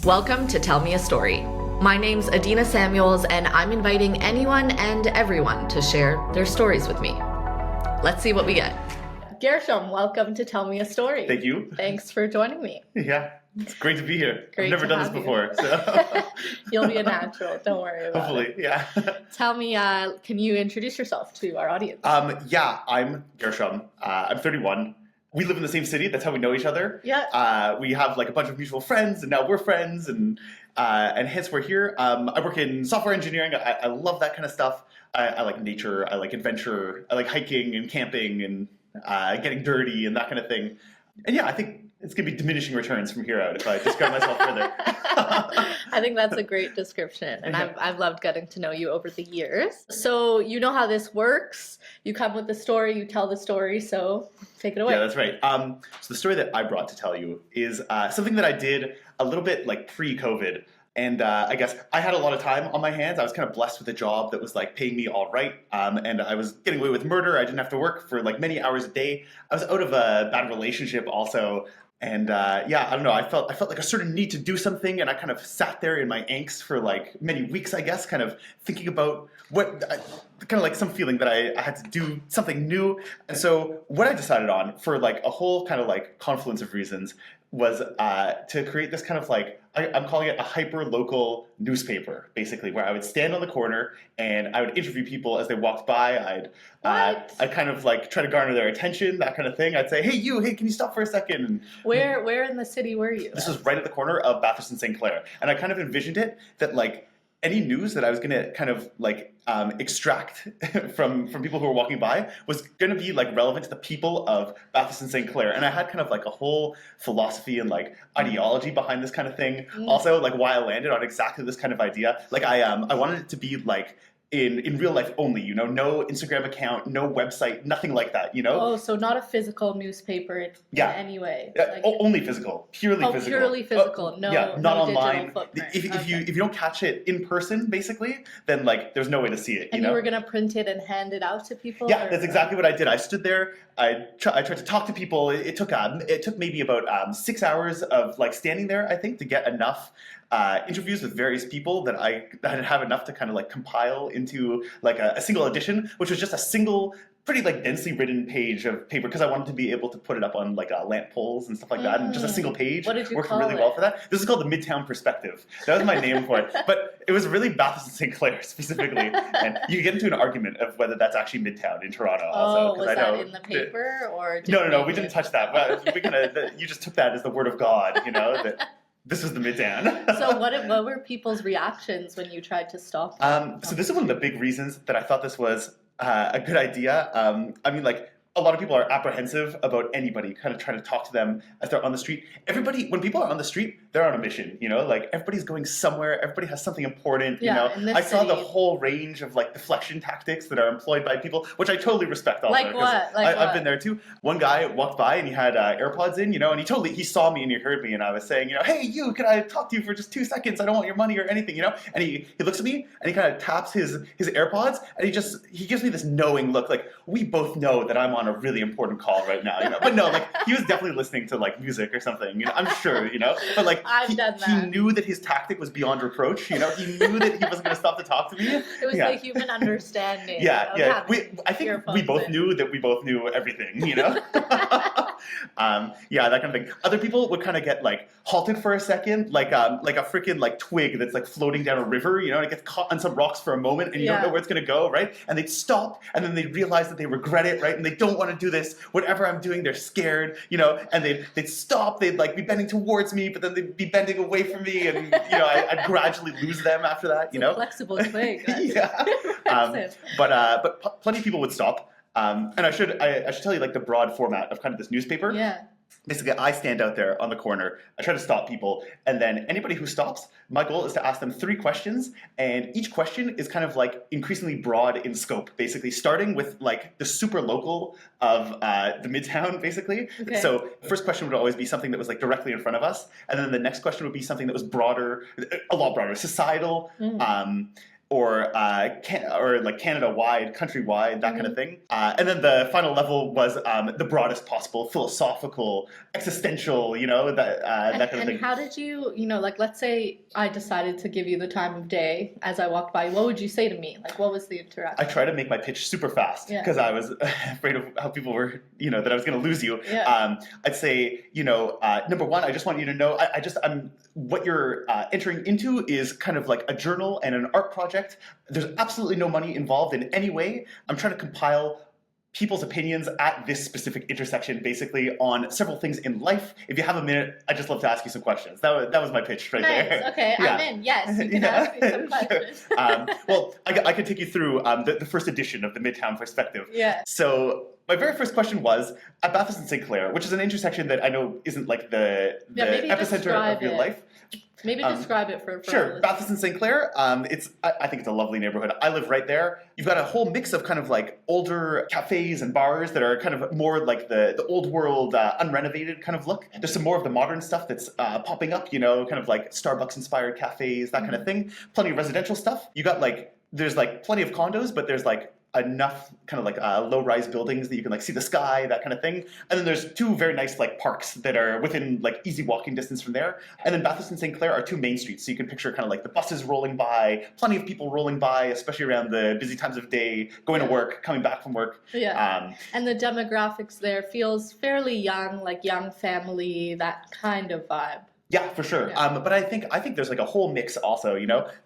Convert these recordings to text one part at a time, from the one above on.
Welcome to Tell Me a Story. My name's Adina Samuels, and I'm inviting anyone and everyone to share their stories with me. Let's see what we get. Gershom, welcome to Tell Me a Story. Thank you. Thanks for joining me. Yeah, it's great to be here. Great I've never done this before, so You'll be a natural. Don't worry about hopefully, it. yeah. Tell me, can you introduce yourself to our audience? Yeah, I'm Gershom. I'm 31. We live in the same city. That's how we know each other. Yeah. We have like a bunch of mutual friends, and now we're friends, and hence we're here. I work in software engineering. I love that kind of stuff. I like nature. I like adventure. I like hiking and camping and getting dirty and that kind of thing. And yeah, I think it's going to be diminishing returns from here out if I describe myself further. I think that's a great description, and I've loved getting to know you over the years. So you know how this works. You come with the story, you tell the story, so take it away. Yeah, that's right. So the story that I brought to tell you is something that I did a little bit like pre-COVID. And I guess I had a lot of time on my hands. I was kind of blessed with a job that was like paying me all right. And I was getting away with murder. I didn't have to work for like many hours a day. I was out of a bad relationship also. And yeah, I don't know. I felt like a certain need to do something, and I kind of sat there in my angst for like many weeks, I guess, kind of thinking about kind of like some feeling that I had to do something new. And so what I decided on for like a whole kind of like confluence of reasons was to create this kind of like, I'm calling it a hyper-local newspaper, basically, where I would stand on the corner and I would interview people as they walked by. I'd kind of like try to garner their attention, that kind of thing. I'd say, hey, can you stop for a second? And where in the city were you? This was right at the corner of Bathurst and St. Clair. And I kind of envisioned it that like any news that I was going to kind of like extract from people who were walking by was going to be like relevant to the people of Bathurst and St. Clair. And I had kind of like a whole philosophy and like ideology behind this kind of thing. Also, like why I landed on exactly this kind of idea. Like I wanted it to be like in real life only, no Instagram account, no website, nothing like that, Oh, so not a physical newspaper in any way. Only physical, purely physical. Purely physical, not online. Digital If you don't catch it in person, basically, then like there's no way to see it. And you were gonna print it and hand it out to people? Yeah, that's exactly what I did. I stood there. I tried to talk to people. It took maybe about 6 hours of like standing there, I think, to get enough interviews with various people that I'd have enough to kind of like compile into like a single edition, which was just a single, pretty like densely written page of paper, because I wanted to be able to put it up on like lamp poles and stuff like that, and just a single page worked really well for that. This is called the Midtown Perspective. That was my name for it, but it was really Bathurst and St. Clair specifically, and you get into an argument of whether that's actually Midtown in Toronto. Also, was that in the paper or? No, we didn't touch that. We kind of you just took that as the word of God, that. This was the Midtown. So what were people's reactions when you tried to stop? So this is one of the big reasons that I thought this was a good idea. I mean, like, a lot of people are apprehensive about anybody kind of trying to talk to them as they're on the street. When people are on the street, they're on a mission, like everybody's going somewhere. Everybody has something important, I saw the whole range of like deflection tactics that are employed by people, which I totally respect. Also, like what? I've been there too. One guy walked by and he had AirPods in, and he saw me and he heard me, and I was saying, hey, can I talk to you for just 2 seconds? I don't want your money or anything, And he looks at me and he kind of taps his AirPods, and he gives me this knowing look, like we both know that I'm on a really important call right now, But no, like he was definitely listening to like music or something, I'm sure, But like he knew that his tactic was beyond reproach, He knew that he wasn't going to stop to talk to me. It was the human understanding. Yeah. I think we both knew that we both knew everything, that kind of thing. Other people would kind of get like halted for a second, like a freaking like twig that's like floating down a river, and it gets caught on some rocks for a moment, and you don't know where it's going to go, right? And they'd stop, and then they'd realize that they regret it, right? And they don't want to do this. Whatever I'm doing, they're scared, and they'd stop. They'd like be bending towards me, but then they'd be bending away from me, and I'd gradually lose them after that. It's a flexible twig. But plenty of people would stop. And I should tell you like the broad format of kind of this newspaper. Yeah. Basically, I stand out there on the corner. I try to stop people, and then anybody who stops, my goal is to ask them 3 questions, and each question is kind of like increasingly broad in scope, basically starting with like the super local of the Midtown, basically. Okay. So the first question would always be something that was like directly in front of us, and then the next question would be something that was broader, a lot broader, societal, or like Canada-wide, country-wide, that kind of thing. And then the final level was the broadest possible, philosophical, existential, that kind of thing. And how did you, like, let's say I decided to give you the time of day as I walked by, what would you say to me? Like, what was the interaction? I try to make my pitch super fast because I was afraid of how people were, that I was going to lose you. Yeah. I'd say, number one, I just want you to know, what you're entering into is kind of like a journal and an art project. There's absolutely no money involved in any way. I'm trying to compile people's opinions at this specific intersection, basically, on several things in life. If you have a minute, I'd just love to ask you some questions. That was my pitch right there. Okay, I'm in. Yes, you can ask me some questions. Well, I could take you through the first edition of the Midtown Perspective. Yeah. So my very first question was, at Bathurst and St. Clair, which is an intersection that I know isn't like the epicenter of your life. Maybe describe it for Sure, Bathurst and St. Clair. I think it's a lovely neighborhood. I live right there. You've got a whole mix of kind of like older cafes and bars that are kind of more like the old world, unrenovated kind of look. There's some more of the modern stuff that's popping up, kind of like Starbucks inspired cafes, that kind of thing. Plenty of residential stuff. You got there's plenty of condos, but there's enough kind of low-rise buildings that you can see the sky, that kind of thing. And then there's two very nice parks that are within easy walking distance from there. And then Bathurst and St. Clair are two main streets, so you can picture kind of the buses rolling by, plenty of people rolling by, especially around the busy times of day, going to work, coming back from work. Yeah. And the demographics there feels fairly young, like young family, that kind of vibe. Yeah, for sure. Yeah. But I think there's a whole mix also,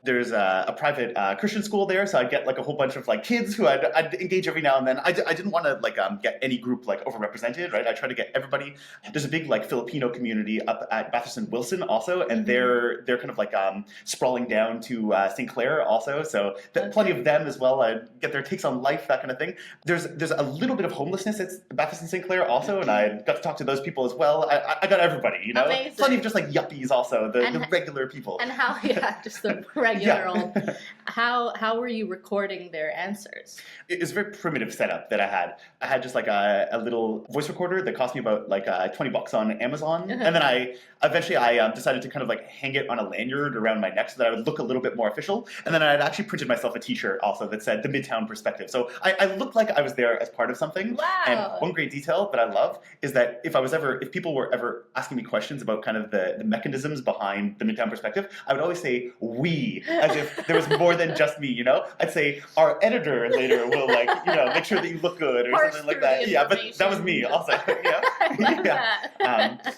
There's a private Christian school there, so I'd get a whole bunch of kids who I'd engage every now and then. I didn't want to get any group overrepresented, right? I try to get everybody. There's a big Filipino community up at Bathurst and Wilson also, and they're kind of sprawling down to St. Clair also, so plenty of them as well. I'd get their takes on life, that kind of thing. There's a little bit of homelessness at Bathurst and St. Clair also, and I got to talk to those people as well. I got everybody, Amazing. Plenty of just yuppies also, the regular people. And how, just the regular old. How were you recording their answers? It was a very primitive setup that I had. I had just a little voice recorder that cost me about $20 on Amazon. And then I eventually decided to kind of hang it on a lanyard around my neck so that I would look a little bit more official. And then I had actually printed myself a t-shirt also that said the Midtown Perspective. So I looked like I was there as part of something. Wow. And one great detail that I love is that if people were ever asking me questions about kind of the mechanisms behind the Midtown Perspective, I would always say we, as if there was more than just me, I'd say our editor later will make sure that you look good or something like that. Yeah, but that was me also. I love that.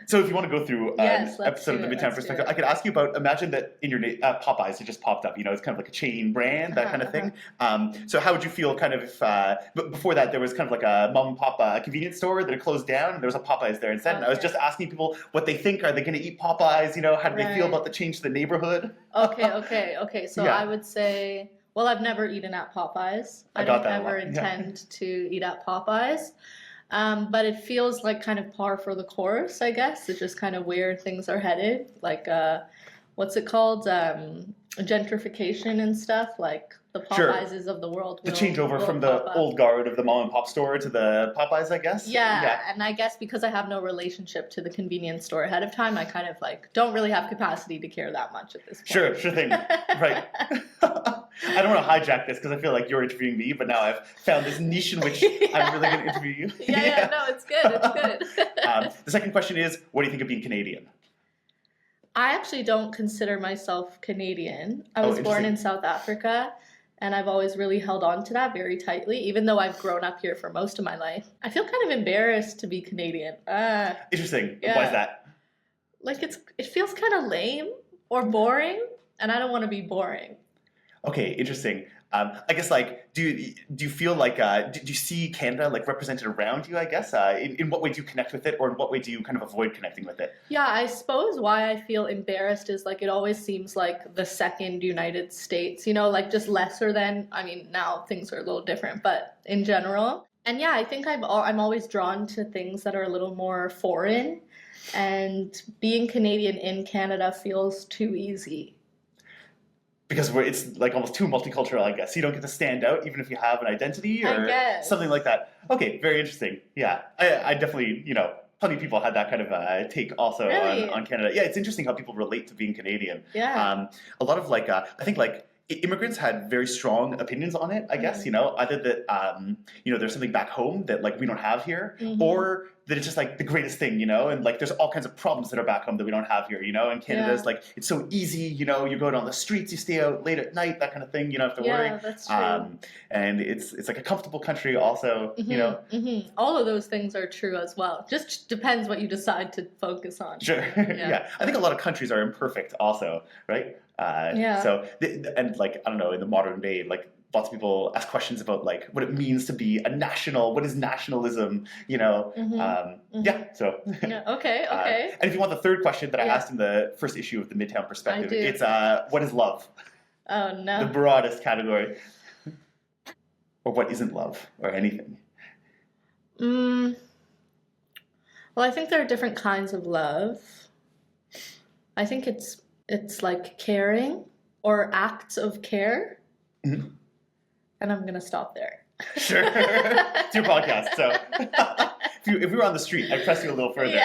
So if you want to go through an let's episode of the Midtown Perspective, I could ask you about, imagine that in your name, Popeyes, it just popped up, it's kind of like a chain brand, that kind of thing. So how would you feel kind of if, but before that, there was kind of a mom and pop convenience store that had closed down, and there was a Popeyes there instead, and I was just asking people what they think. Are they going to eat Popeyes? How do they feel about the change to the neighborhood? Okay. So I would say, well, I've never eaten at Popeyes. I don't ever intend to eat at Popeyes. But it feels like kind of par for the course, I guess. It's just kind of where things are headed. What's it called? Gentrification and stuff. The Popeyes of the world. The changeover from the old guard of the mom and pop store to the Popeyes, I guess. Yeah, and I guess because I have no relationship to the convenience store ahead of time, I kind of don't really have capacity to care that much at this point. Sure thing. Right. I don't want to hijack this because I feel like you're interviewing me, but now I've found this niche in which I'm really going to interview you. Yeah, no, it's good. It's good. The second question is, what do you think of being Canadian? I actually don't consider myself Canadian. I was born in South Africa. And I've always really held on to that very tightly, even though I've grown up here for most of my life. I feel kind of embarrassed to be Canadian. Interesting. Yeah. Why is that? It feels kind of lame or boring, and I don't want to be boring. Okay, interesting. I guess do you feel do you see Canada represented around you, I guess? In what way do you connect with it, or in what way do you kind of avoid connecting with it? Yeah, I suppose why I feel embarrassed is it always seems like the second United States, just lesser than. I mean, now things are a little different, but in general. And yeah, I think I'm always drawn to things that are a little more foreign, and being Canadian in Canada feels too easy. Because it's almost too multicultural, I guess. You don't get to stand out even if you have an identity or something like that. Okay, very interesting. Yeah, I definitely, plenty of people had that kind of take also on Canada. Yeah, it's interesting how people relate to being Canadian. Yeah. A lot of I think immigrants had very strong opinions on it, I guess, either that, there's something back home that like we don't have here, or that it's just like the greatest thing, and like there's all kinds of problems that are back home that we don't have here, and Canada's like, it's so easy, you go out on the streets, you stay out late at night, that kind of thing, you don't have to worry. Yeah, that's true. And it's like a comfortable country also, All of those things are true as well. Just depends what you decide to focus on. Sure. Yeah. I think a lot of countries are imperfect also, right? So, and like, I don't know, in the modern day, like lots of people ask questions about like what it means to be a national, what is nationalism, Yeah, so. Yeah, okay. And if you want the third question that I asked in the first issue of the Midtown Perspective, it's what is love? Oh, no. The broadest category. Or what isn't love, or anything. Well, I think there are different kinds of love. I think it's like caring or acts of care. And I'm going to stop there. Sure. It's your podcast, so if we were on the street, I'd press you a little further,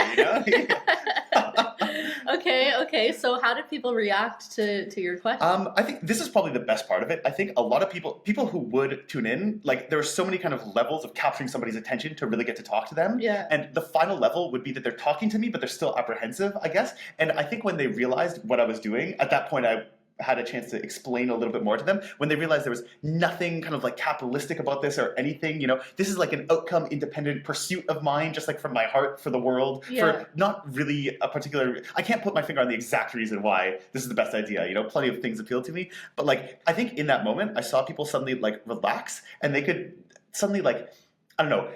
Okay. So how did people react to your question? I think this is probably the best part of it. I think a lot of people who would tune in, like there are so many kind of levels of capturing somebody's attention to really get to talk to them. Yeah. And the final level would be that they're talking to me, but they're still apprehensive, I guess. And I think when they realized what I was doing, at that point I had a chance to explain a little bit more to them. When they realized there was nothing kind of like capitalistic about this or anything, this is like an outcome independent pursuit of mine, just like from my heart for the world, for not really a particular, I can't put my finger on the exact reason why this is the best idea, plenty of things appeal to me. But like, I think in that moment, I saw people suddenly like relax and they could suddenly like, I don't know,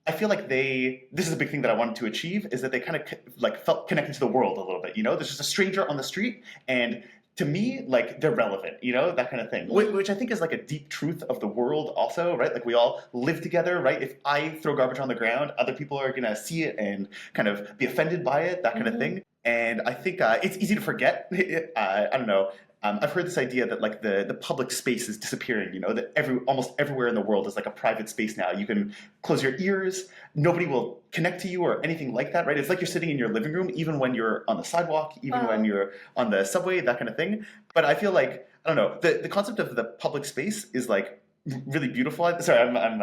I feel like this is a big thing that I wanted to achieve, is that they kind of like felt connected to the world a little bit, there's just a stranger on the street and to me, like, they're relevant, that kind of thing, which I think is like a deep truth of the world also, right? Like we all live together, right? If I throw garbage on the ground, other people are going to see it and kind of be offended by it, that kind of thing. And I think it's easy to forget. I don't know. I've heard this idea that like the public space is disappearing, that almost everywhere in the world is like a private space now. You can close your ears, nobody will connect to you or anything like that, right? It's like you're sitting in your living room, even when you're on the sidewalk, even when you're on the subway, that kind of thing. But I feel like, I don't know, the concept of the public space is like really beautiful. Sorry, I'm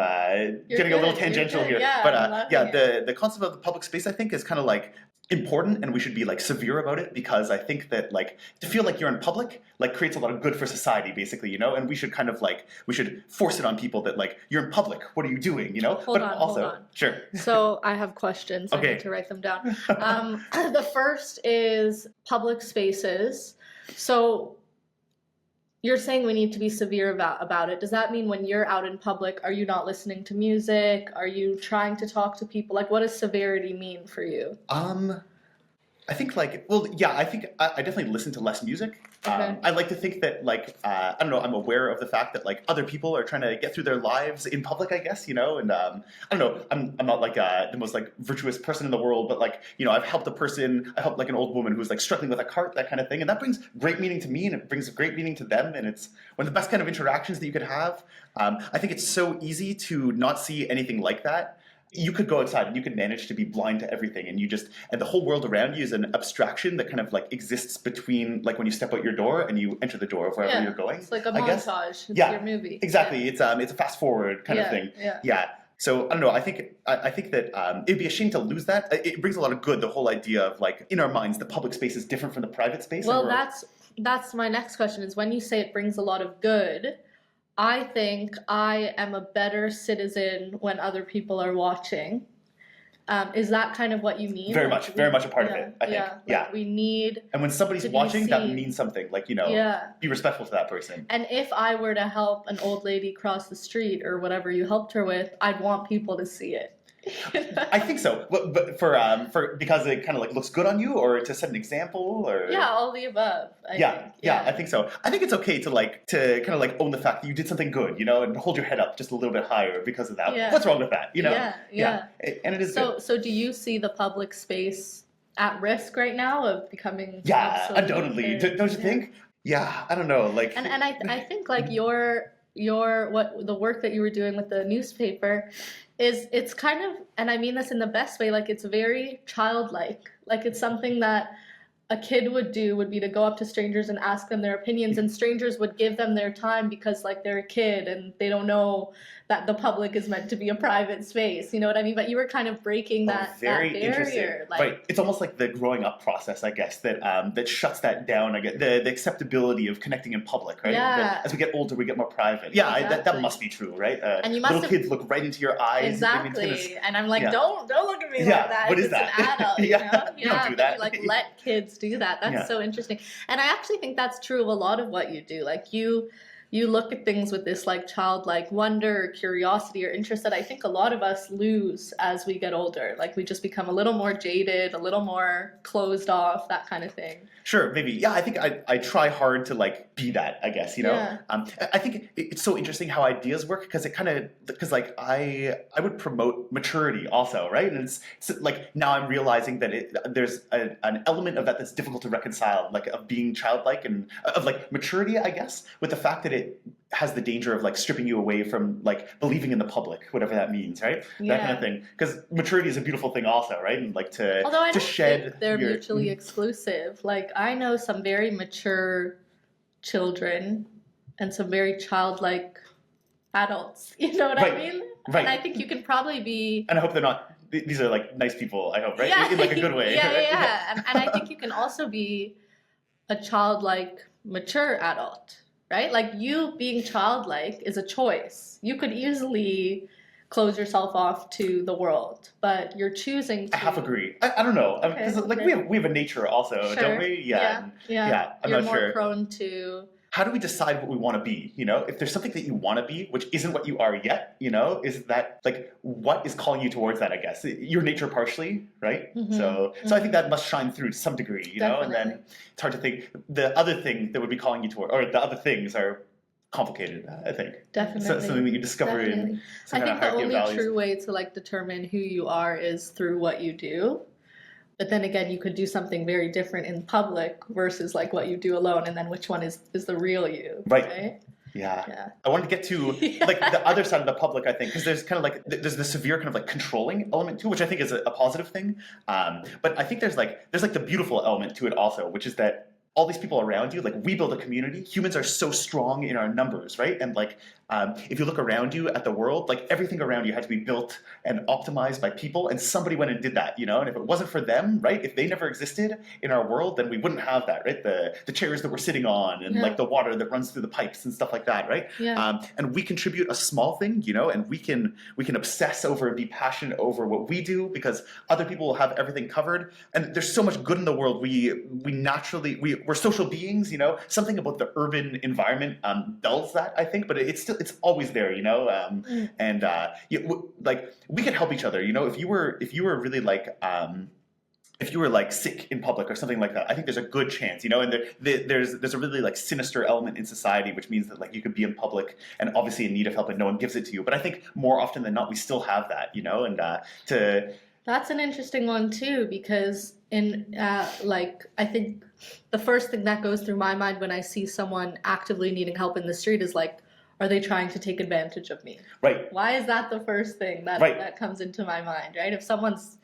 getting a little tangential here. Yeah, but the concept of the public space, I think, is kind of like important, and we should be like severe about it, because I think that like to feel like you're in public like creates a lot of good for society, basically, and we should kind of like we should force it on people that like you're in public, what are you doing, Hold on. Sure. So I have questions. Okay. I need to write them down. The first is public spaces. So you're saying we need to be severe about it. Does that mean when you're out in public, are you not listening to music? Are you trying to talk to people? Like, what does severity mean for you? I think like, well, yeah, I think I definitely listen to less music. Okay. I like to think that like, I don't know, I'm aware of the fact that like other people are trying to get through their lives in public, I guess, and I don't know, I'm not like the most like virtuous person in the world, but like, I've helped I helped like an old woman who's like struggling with a cart, that kind of thing. And that brings great meaning to me and it brings great meaning to them. And it's one of the best kind of interactions that you could have. I think it's so easy to not see anything like that. You could go outside and you could manage to be blind to everything, and the whole world around you is an abstraction that kind of like exists between like when you step out your door and you enter the door of wherever you're going. It's like a montage. It's your movie. Exactly. Yeah. It's a fast forward kind of thing. Yeah. So I don't know. I think that it'd be a shame to lose that. It brings a lot of good. The whole idea of like in our minds, the public space is different from the private space. Well, that's my next question. Is when you say it brings a lot of good, I think I am a better citizen when other people are watching. Is that kind of what you mean? Very much a part of it, I think. Like we need. And when somebody's watching, that means something. Like, be respectful to that person. And if I were to help an old lady cross the street or whatever you helped her with, I'd want people to see it. I think so, but for because it kind of like looks good on you, or to set an example, or all the above. I think so. I think it's okay to kind of like own the fact that you did something good, and hold your head up just a little bit higher because of that. Yeah. What's wrong with that? And it is so. good. So do you see the public space at risk right now of becoming? Undoubtedly. Don't you think? Yeah, I don't know. Like, and I think like your the work that you were doing with the newspaper. It's kind of, and I mean this in the best way, like it's very childlike. Like it's something that a kid would do would be to go up to strangers and ask them their opinions, and strangers would give them their time because like they're a kid and they don't know that the public is meant to be a private space. You know what I mean? But you were kind of breaking that barrier. Like, right. It's almost like the growing up process, I guess, that shuts that down. I guess the acceptability of connecting in public, right? Yeah. As we get older, we get more private. Yeah, Exactly. that must be true, right? And you must little kids look right into your eyes. Exactly. And I'm like, Yeah. don't look at me Yeah, like that. what It's is that? an adult, you Yeah, know? you don't do that. But you, like, let kids do that. That's Yeah. so interesting. And I actually think that's true of a lot of what you do. Like you look at things with this like childlike wonder, or curiosity, or interest that I think a lot of us lose as we get older. Like we just become a little more jaded, a little more closed off, that kind of thing. Sure, maybe. Yeah, I think I try hard to like be that, I guess, you know? Yeah. I think it's so interesting how ideas work because like I would promote maturity also, right? And it's like now I'm realizing that there's an element of that that's difficult to reconcile, like of being childlike and of like maturity, I guess, with the fact that it has the danger of like stripping you away from like believing in the public, whatever that means, right? That kind of thing. Because maturity is a beautiful thing also, right? And like Although I to don't shed think they're mutually exclusive. Like I know some very mature children and some very childlike adults. You know what I mean? Right. And I think you can probably be. And I hope they're not. These are like nice people. I hope, right? Yeah. In like a good way. Yeah, right? yeah. And I think you can also be a childlike, mature adult, right? Like you being childlike is a choice. You could easily close yourself off to the world, but you're choosing to. I half agree. I don't know. Because like we have a nature also, don't we? Yeah. I'm you're not more sure. prone to. How do we decide what we want to be? You know, if there's something that you want to be, which isn't what you are yet, you know, is that like what is calling you towards that? I guess your nature partially, right? Mm-hmm. So I think that must shine through to some degree, you know. And then it's hard to think the other thing that would be calling you toward, or the other things are complicated. I think Definitely. something that you discover in some I kind think of the hierarchy of only values. true way to like determine who you are is through what you do. But then again, you could do something very different in public versus like what you do alone, and then which one is the real you, right? Yeah. I wanted to get to like the other side of the public, I think, because there's kind of like there's the severe kind of like controlling element too, which I think is a positive thing. But I think there's like the beautiful element to it also, which is that all these people around you, like we build a community. Humans are so strong in our numbers, right? And like if you look around you at the world, like everything around you had to be built and optimized by people, and somebody went and did that, you know. And if it wasn't for them, right, if they never existed in our world, then we wouldn't have that, right? The chairs that we're sitting on, and like the water that runs through the pipes and stuff like that, right? And we contribute a small thing, you know, and we can obsess over and be passionate over what we do because other people will have everything covered. And there's so much good in the world. We're social beings, you know. Something about the urban environment dulls that, I think, but it's always there, you know. And like we could help each other, you know. If you were really like if you were like sick in public or something like that, I think there's a good chance, you know. And there's a really like sinister element in society, which means that like you could be in public and obviously in need of help and no one gives it to you. But I think more often than not, we still have that, you know. And That's an interesting one too, because like I think the first thing that goes through my mind when I see someone actively needing help in the street is like, are they trying to take advantage of me? Right. Why is that the first thing that comes into my mind, right? If someone's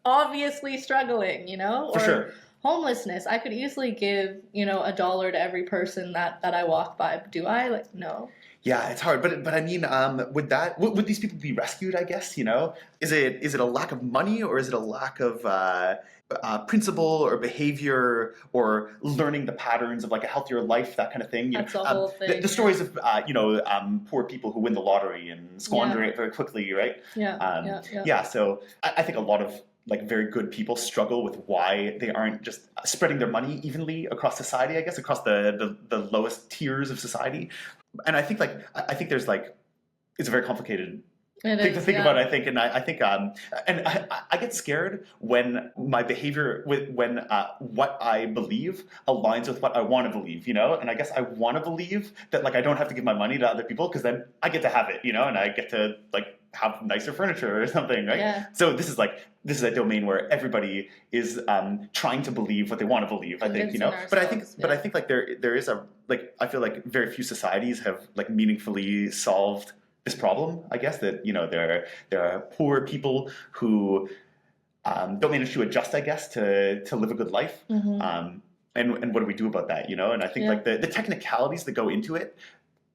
obviously struggling, you know, For or sure. homelessness, I could easily give, you know, $1 to every person that I walk by. Do I? Like, no. Yeah, it's hard, but I mean, would these people be rescued? I guess, you know, is it a lack of money, or is it a lack of principle or behavior or learning the patterns of like a healthier life, that kind of thing? That's the whole thing. The stories of poor people who win the lottery and squander it very quickly, right? Yeah. So I think a lot of like very good people struggle with why they aren't just spreading their money evenly across society, I guess, across the lowest tiers of society. And I think there's like, it's a very complicated thing to think about, I think. And I think, and I get scared when my behavior, when what I believe aligns with what I want to believe, you know? And I guess I want to believe that like I don't have to give my money to other people because then I get to have it, you know? And I get to like have nicer furniture or something, right? Yeah. So this is a domain where everybody is trying to believe what they want to believe, I think, you know. But I think like there is a like I feel like very few societies have like meaningfully solved this problem. I guess that, you know, there are poor people who don't manage to adjust, I guess, to live a good life. And what do we do about that, And I think like the technicalities that go into it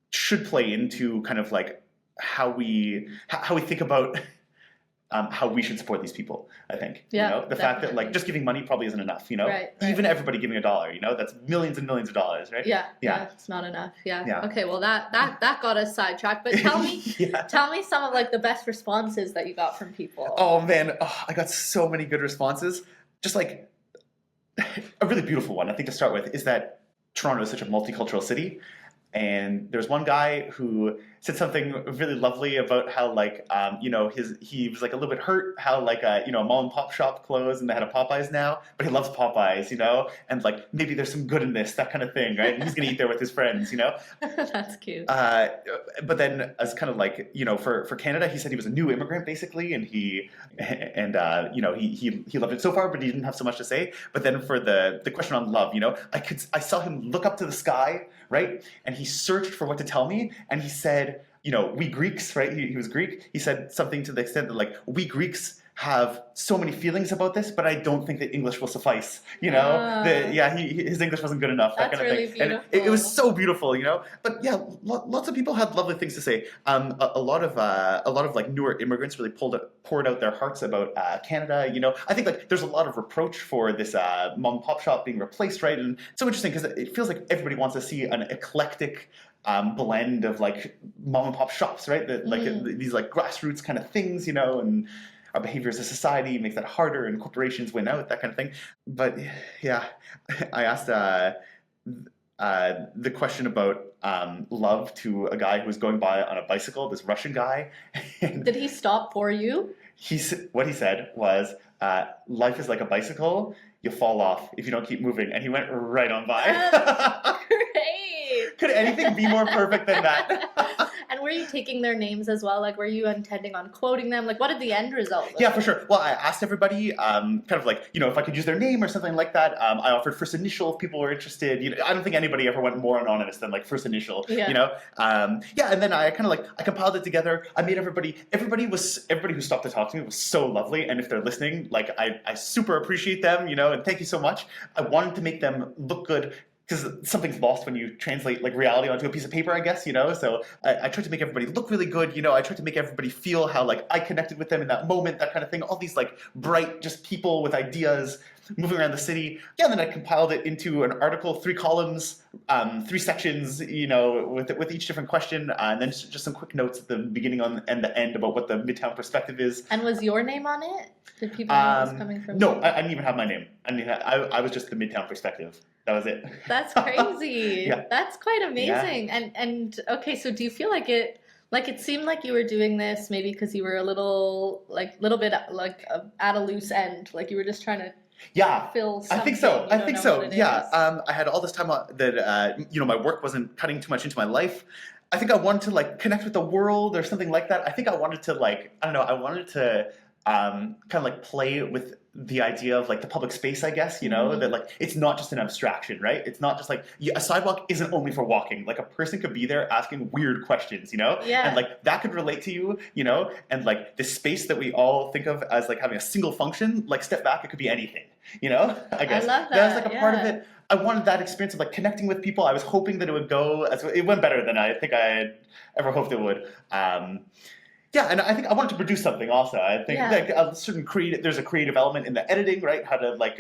should play into kind of like how we think about how we should support these people, I think. The fact that like just giving money probably isn't enough, Right. Even everybody giving $1, that's millions and millions of dollars, right? Yeah, it's not enough. Yeah. Okay, well that got us sidetracked. But tell me tell me some of like the best responses that you got from people. Oh man, I got so many good responses. Just like a really beautiful one, I think, to start with, is that Toronto is such a multicultural city. And there's one guy who said something really lovely about how like he was like a little bit hurt how like a mom and pop shop closed and they had a Popeyes now, but he loves Popeyes, and like maybe there's some good in this, that kind of thing, right? And he's gonna eat there with his friends, That's cute. But then as kind of like for Canada, he said he was a new immigrant basically, and he loved it so far, but he didn't have so much to say. But then for the question on love, I saw him look up to the sky, right? And he searched for what to tell me, and he said, we Greeks, right? He was Greek. He said something to the extent that like, we Greeks have so many feelings about this, but I don't think that English will suffice. His English wasn't good enough. That That's kind of really thing. beautiful. And it was so beautiful, But yeah, lots of people had lovely things to say. A lot of like newer immigrants really poured out their hearts about Canada. I think like there's a lot of reproach for this mom and pop shop being replaced, right? And it's so interesting because it feels like everybody wants to see an eclectic blend of like mom and pop shops, right? That like these like grassroots kind of things, and our behavior as a society makes that harder, and corporations win out, that kind of thing. But yeah, I asked the question about love to a guy who was going by on a bicycle, this Russian guy. Did he stop for you? What he said was, life is like a bicycle, you fall off if you don't keep moving. And he went right on by. That's great. Could anything be more perfect than that? And were you taking their names as well? Like, were you intending on quoting them? Like, what did the end result look Yeah, like? for sure. Well, I asked everybody, kind of like, if I could use their name or something like that. I offered first initial if people were interested. I don't think anybody ever went more anonymous than like first initial. Yeah. And then I kind of like I compiled it together. I made everybody who stopped to talk to me was so lovely. And if they're listening, like I super appreciate them. And thank you so much. I wanted to make them look good, because something's lost when you translate like reality onto a piece of paper, I guess, So I tried to make everybody look really good, I tried to make everybody feel how like I connected with them in that moment, that kind of thing. All these like bright, just people with ideas moving around the city. Yeah, and then I compiled it into an article, 3 columns, 3 sections, with each different question, and then just some quick notes at the beginning and the end about what the Midtown Perspective is. And was your name on it? Did people know it was coming from No, you? I didn't even have my name. I was just the Midtown Perspective. That was it. That's crazy. Yeah. That's quite amazing. Yeah. And okay, so do you feel like it seemed like you were doing this maybe because you were a little bit like at a loose end, like you were just trying to fill something? I think so. I think so. Yeah. I had all this time that my work wasn't cutting too much into my life. I think I wanted to like connect with the world or something like that. I think I wanted to like, I don't know, I wanted to kind of like play with the idea of like the public space, I guess, that like it's not just an abstraction, right? It's not just like a sidewalk isn't only for walking. Like a person could be there asking weird questions, Yeah. and like that could relate to you, and like the space that we all think of as like having a single function, like step back, it could be anything, I guess. I love that. That was like a part of it. I wanted that experience of like connecting with people. I was hoping that it would go it went better than I think I had ever hoped it would. Yeah, and I think I wanted to produce something also. I think like a certain there's a creative element in the editing, right? How to like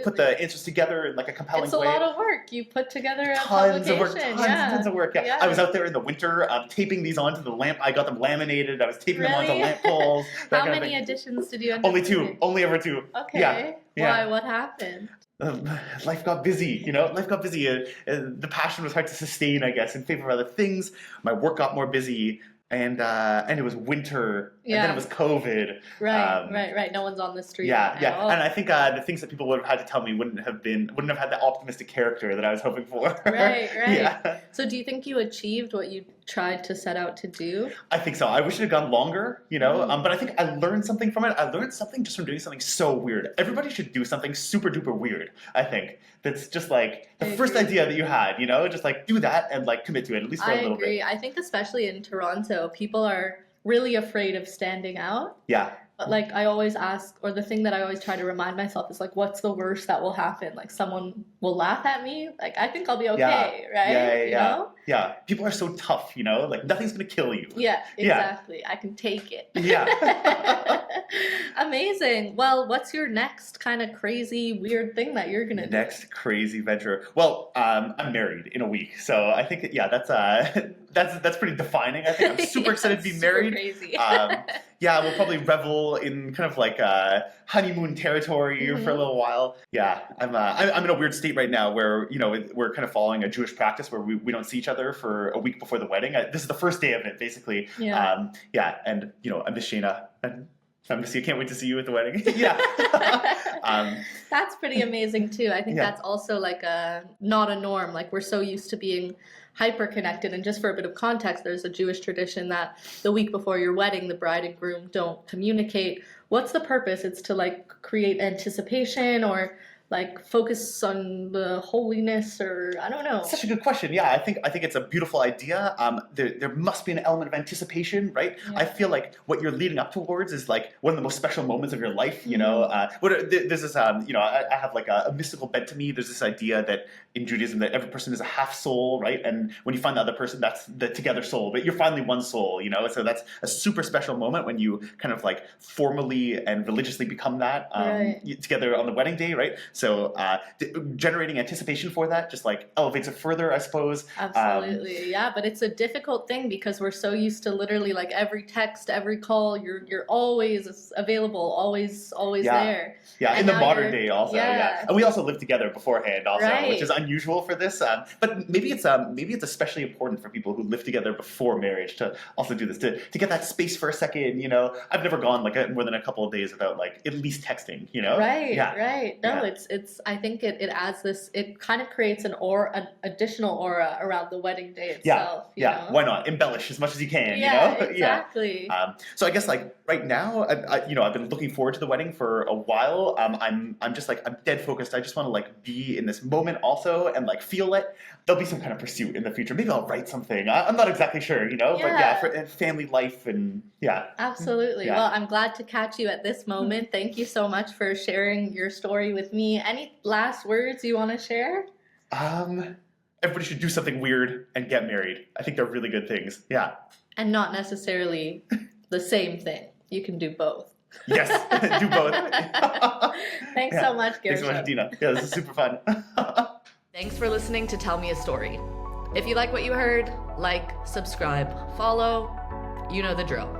put the answers together in like a compelling way. It's a lot of work. You put together a tons publication. Tons of work. Yeah. I was out there in the winter taping these onto the lamp. I got them laminated. I was taping them onto lamp poles. How many editions did you end up Only 2. doing? Only ever 2. Okay. Yeah. Why? What happened? Life got busy, Life got busy. The passion was hard to sustain, I guess, in favor of other things. My work got more busy. And it was winter, and then it was COVID. Right. No one's on the street. Yeah. Now. And I think the things that people would have had to tell me wouldn't have had the optimistic character that I was hoping for. Right. Yeah. So do you think you achieved what you tried to set out to do? I think so. I wish it had gone longer, but I think I learned something from it. I learned something just from doing something so weird. Everybody should do something super duper weird, I think. That's just like the first idea that you had, just like do that and like commit to it, at least for a little bit. I agree. I think especially in Toronto, people are really afraid of standing out. Yeah. But like I always ask, or the thing that I always try to remind myself is like, what's the worst that will happen? Like someone will laugh at me. Like I think I'll be okay, right? Yeah. You know? Yeah. People are so tough, you know? Like nothing's gonna kill you. Yeah, exactly. I can take it. Yeah. Amazing. Well, what's your next kind of crazy, weird thing that you're gonna do? Next crazy venture. Well, I'm married in a week, so I think that's pretty defining. I think I'm super excited to be super married. Crazy. Yeah, we'll probably revel in kind of like honeymoon territory for a little while. Yeah, I'm in a weird state right now where we're kind of following a Jewish practice where we don't see each other for a week before the wedding. This is the first day of it, basically. Yeah. And I miss Shayna, and I miss you. Can't wait to see you at the wedding. Yeah. That's pretty amazing too. I think that's also like not a norm. Like we're so used to being hyper connected, and just for a bit of context, there's a Jewish tradition that the week before your wedding, the bride and groom don't communicate. What's the purpose? It's to like create anticipation or like focus on the holiness, or I don't know. Such a good question. Yeah, I think it's a beautiful idea. There must be an element of anticipation, right? Yeah. I feel like what you're leading up towards is like one of the most special moments of your life. You know, there's this. I have like a mystical bent to me. There's this idea that in Judaism that every person is a half soul, right? And when you find the other person, that's the together soul, but you're finally one soul. You know, so that's a super special moment when you kind of like formally and religiously become that together on the wedding day, right? So generating anticipation for that just like elevates it further, I suppose. Absolutely, yeah. But it's a difficult thing because we're so used to literally like every text, every call, you're always available, always there. Yeah, and in the modern day also. Yeah. And we also live together beforehand also, Right. which is unusual for this. But maybe it's especially important for people who live together before marriage to also do this, to get that space for a second. You know, I've never gone like more than a couple of days without like at least texting. You know. Right. No, Yeah. it's. I think it adds this. It kind of creates an additional aura around the wedding day itself. You know? Why not embellish as much as you can? Yeah, you know? exactly. So I guess like right now, I've been looking forward to the wedding for a while. I'm dead focused. I just want to like be in this moment also and like feel it. There'll be some kind of pursuit in the future. Maybe I'll write something. I'm not exactly sure, you know. But yeah, for family life and Absolutely. Yeah. Well, I'm glad to catch you at this moment. Thank you so much for sharing your story with me. Any last words you want to share? Everybody should do something weird and get married. I think they're really good things. Yeah. And not necessarily the same thing. You can do both. Yes, do both. Thanks so much, Gershom. Thanks so much, Dina. Yeah, this is super fun. Thanks for listening to Tell Me a Story. If you like what you heard, like, subscribe, follow, you know the drill.